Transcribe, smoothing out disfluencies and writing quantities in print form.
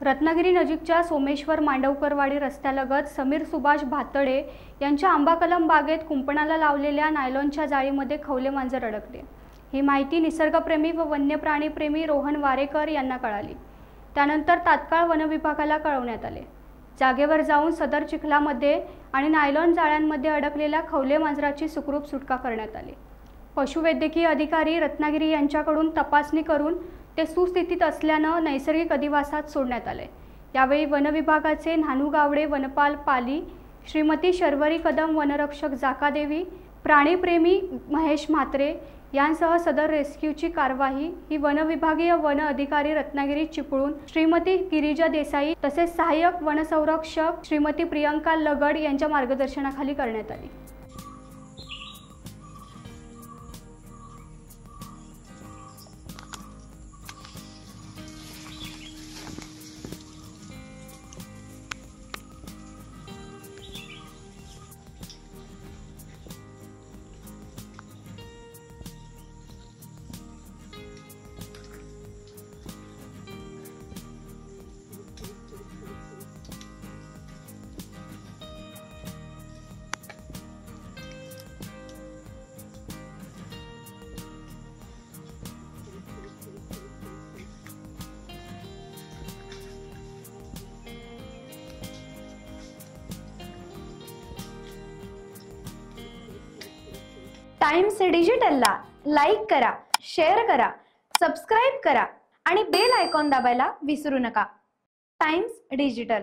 रत्नागिरी नजीकच्या सोमेश्वर मांडवकरवाडी रस्त्यालगत समीर सुभाष भातडे यांच्या आंबाकलम बागेत कुंपणाला लावलेल्या नायलॉनच्या जाळीमध्ये खवले मांजर अडकले। ही माहिती निसर्गप्रेमी व वन्यप्राणीप्रेमी रोहन वारेकर यांना कळाली। त्यानंतर तात्काळ वन विभागाला कळवण्यात आले। जागेवर जाऊन सदर चिखलामध्ये आणि नायलॉन जाळ्यांमध्ये अडकलेल्या खवले मांजराची सुखरूप सुटका करण्यात आली। पशुवैद्यकीय अधिकारी रत्नागिरी यांच्याकडून तपासणी करून ते सुस्थितीत असल्याने नैसर्गिक अधिवासात सोडण्यात आले। यावेळी वन विभागाचे न्हानू गावडे वनपाल पाली, श्रीमती शर्वरी कदम वनरक्षक जाकादेवी, प्राणीप्रेमी महेश म्हात्रे यांसह सदर रेस्क्यूची कार्यवाही ही वन विभागीय वन अधिकारी रत्नागिरी चिपळूण श्रीमती गिरिजा देसाई तसेच सहाय्यक वनसंरक्षक श्रीमती प्रियंका लगड यांच्या मार्गदर्शनाखाली करण्यात आली। टाइम्स डिजिटलला लाईक करा, शेअर करा, सबस्क्राइब करा आणि बेल आयकॉन दाबायला विसरू नका। Times digital.